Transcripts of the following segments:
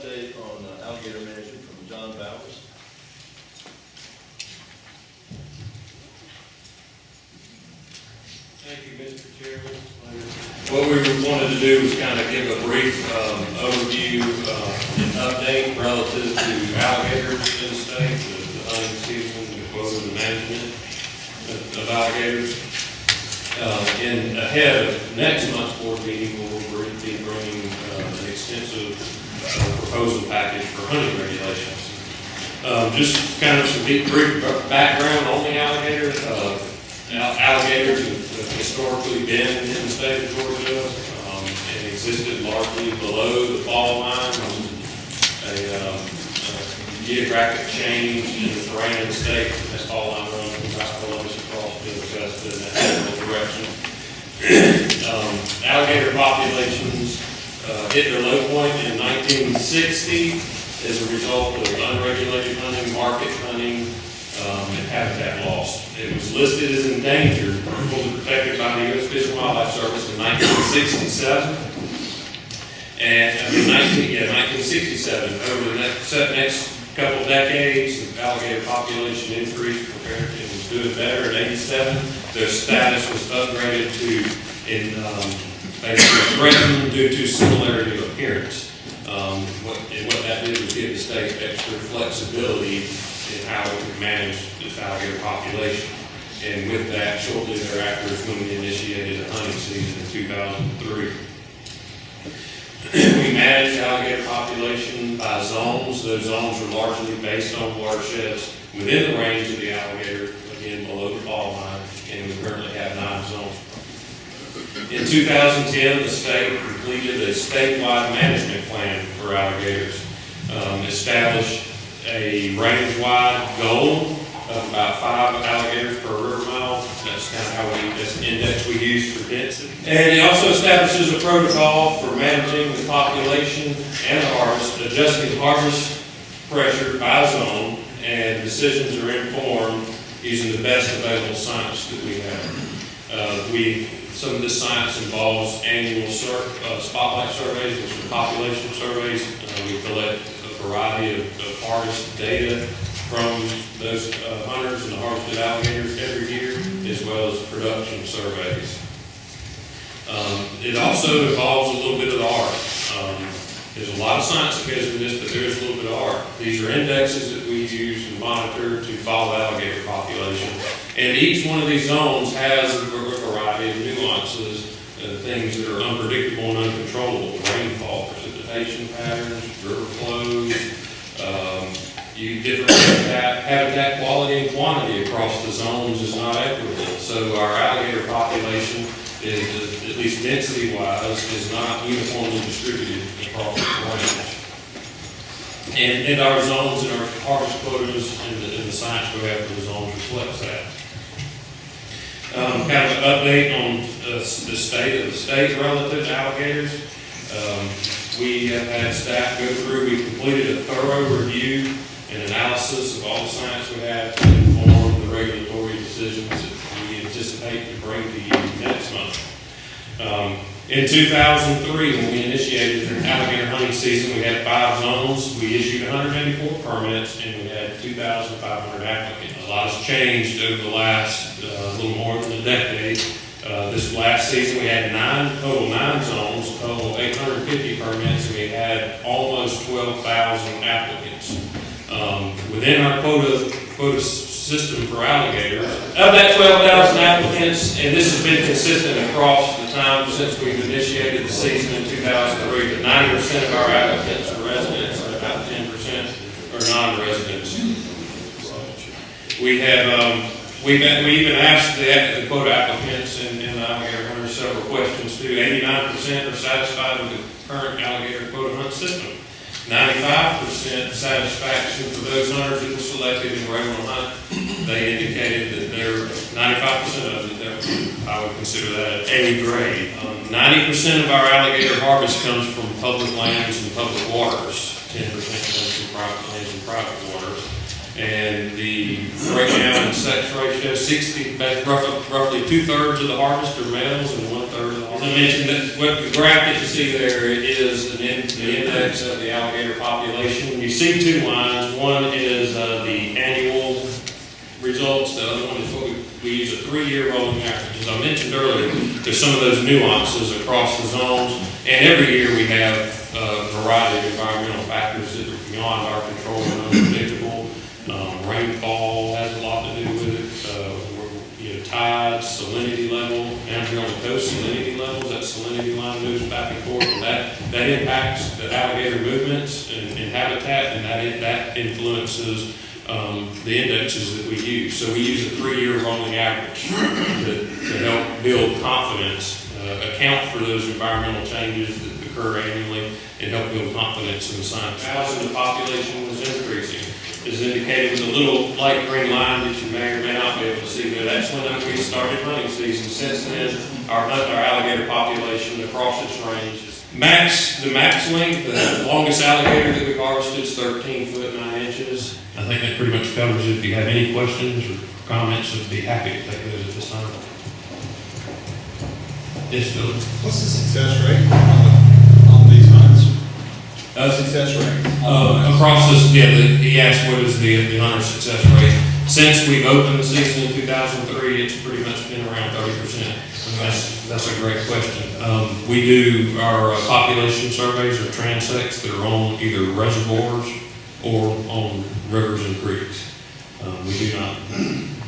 update on alligator management from John Bowers. Thank you, Mr. Chairman. What we wanted to do was kind of give a brief overview and update relative to alligators in the state, the hunting season, the quota, the management of alligators. And ahead of next month's board meeting, we'll be bringing an extensive proposal package for hunting regulations. Just kind of some brief background on the alligators. Alligators have historically been in the state of Georgia and existed largely below the fall line. A geographic change in the terrain of the state. This fall line runs from South Columbus across to Augusta in that general direction. Alligator populations hit their low point in 1960 as a result of unregulated hunting, market hunting, and habitat loss. It was listed as endangered, fully protected by the U.S. Fish and Wildlife Service in 1967. And 1967. Over the next couple of decades, the alligator population increased compared to, it was doing better in 87. Their status was upgraded to basically threatened due to similarity of appearance. What that did was give the state extra flexibility in how it could manage this alligator population. And with that, shortly thereafter is when we initiated a hunting season in 2003. We manage alligator population by zones. Those zones are largely based on watersheds within the range of the alligator, again below the fall line, and we currently have 9 zones. In 2010, the state completed a statewide management plan for alligators, established a range-wide goal of about 5 alligators per river mile. That's kind of how that's an index we use for density. And it also establishes a protocol for managing the population and the harvest, adjusting harvest pressure by zone, and decisions are informed using the best available science that we have. Some of this science involves annual spotlight surveys, which are population surveys. We collect a variety of harvest data from those hunters and the harvested alligators every year, as well as production surveys. It also involves a little bit of art. There's a lot of science that goes into this, but there is a little bit of art. These are indexes that we use and monitor to follow alligator population. And each one of these zones has a variety of nuances, things that are unpredictable and uncontrollable. Rainfall, precipitation patterns, river flows, different habitat quality and quantity across the zones is not equitable. So our alligator population is, at least density-wise, is not uniformly distributed across the range. And our zones and our harvest quotas and the science we have for the zones reflects that. Kind of an update on the state of the state relative to alligators. We have had staff go through, we completed a thorough review and analysis of all the science we have to inform the regulatory decisions that we anticipate to bring to you next month. In 2003, when we initiated the alligator hunting season, we had 5 zones. We issued 184 permits, and we had 2,500 applicants. A lot has changed over the last little more than a decade. This last season, we had 9 zones, total 850 permits, and we had almost 12,000 applicants. Within our quota system for alligators, of that 12,000 applicants, and this has been consistent across the time since we've initiated the season in 2003, that 90% of our applicants are residents and about 10% are non-residents. We even asked the quota applicants and the alligator hunters several questions too. 89% are satisfied with the current alligator quota hunt system. 95% satisfaction for those hunters that were selected and were able to hunt. They indicated that they're 95% of it, I would consider that A grade. 90% of our alligator harvest comes from public lands and public waters. 10% comes from private lands and private waters. And the breakdown in sex ratio, 60, roughly 2/3 of the harvest are males and 1/3 of the harvest. As I mentioned, that what the graph that you see there is the index of the alligator population. You see two lines. One is the annual results. The other one is what we use a 3-year rolling average. As I mentioned earlier, there's some of those nuances across the zones, and every year we have a variety of environmental factors that are beyond our control and unpredictable. Rainfall has a lot to do with it. Tides, salinity level, down here on the coast, salinity levels, that salinity line moves back and forth, and that impacts the alligator movements and habitat, and that influences the indexes that we use. So we use a 3-year rolling average to help build confidence, account for those environmental changes that occur annually, and help build confidence in the science. As the population was increasing, is indicated with a little light green line that you may or may not be able to see there. That's when we started hunting season. Since then, our alligator population across its range is the max length, the longest alligator that we've harvested is 13 foot 9 inches. I think that pretty much covers it. If you have any questions or comments, I'd be happy to take those at this time. Yes, Philip. What's the success rate on these hunts? Success rate? Across this, he asked what is the hunter success rate. Since we've opened the season in 2003, it's pretty much been around 30%. That's a great question. We do our population surveys or transects that are on either reservoirs or on rivers and creeks. We do not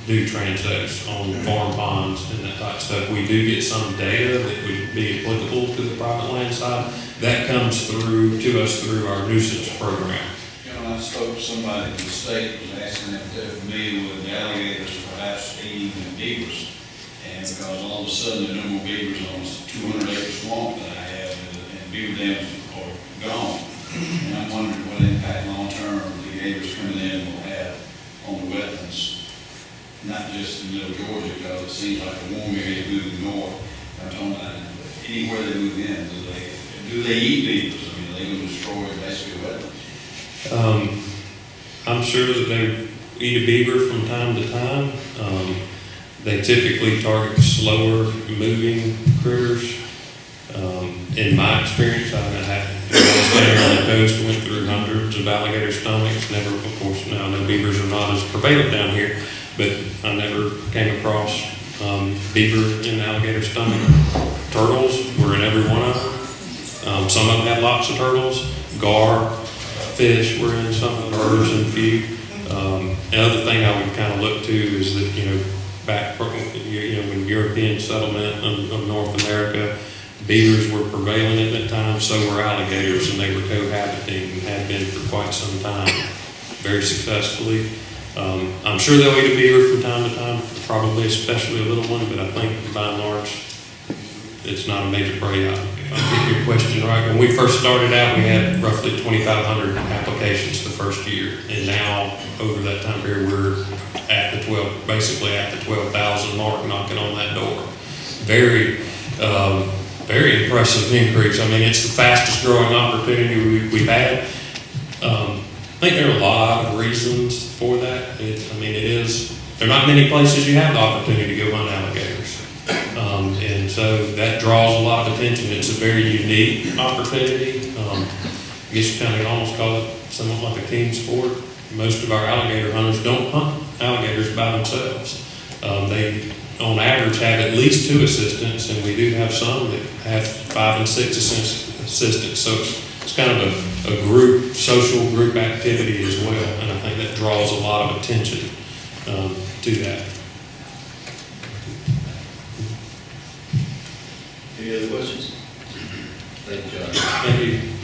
do transects on farm ponds and that type of stuff. We do get some data that would be applicable to the private land side. That comes through to us through our nuisance program. I spoke to somebody in the state who was asking if they're familiar with the alligators perhaps eating the beavers. And because all of a sudden there are no more beavers on this 200-acre swamp that I have, and beaver dams are gone. And I'm wondering what impact long-term the gators coming in will have on the wetlands, not just in Middle Georgia, because it seems like the warm area is moving north. I'm talking about anywhere they move in. Do they eat beavers? I mean, are they going to destroy basically wetlands? I'm sure that they eat a beaver from time to time. They typically target slower moving critters. In my experience, I was down on the coast, went through hundreds of alligator stomachs. Never, of course, now I know beavers are not as prevalent down here, but I never came across beaver in the alligator stomach. Turtles were in every one of them. Some of them had lots of turtles. Gar, fish were in some, birds and few. Another thing I would kind of look to is that, back when European settlement of North America, beavers were prevalent at that time, so were alligators, and they were cohabiting and had been for quite some time, very successfully. I'm sure they'll eat a beaver from time to time, probably especially a little one, but I think by and large, it's not a major prey item. If I get your question right, when we first started out, we had roughly 2,500 applications the first year, and now over that time period, we're at the basically at the 12,000 mark, knocking on that door. Very very impressive increase. I mean, it's the fastest growing opportunity we've had. I think there are a lot of reasons for that. There are not many places you have the opportunity to go hunt alligators. And so that draws a lot of attention. It's a very unique opportunity. I guess you kind of almost call it somewhat like a team sport. Most of our alligator hunters don't hunt alligators by themselves. They, on average, have at least 2 assistants, and we do have some that have 5 and 6 assistants. So it's kind of a group, social group activity as well, and I think that draws a lot of attention to that. Any other questions? Thank you, John. Thank you.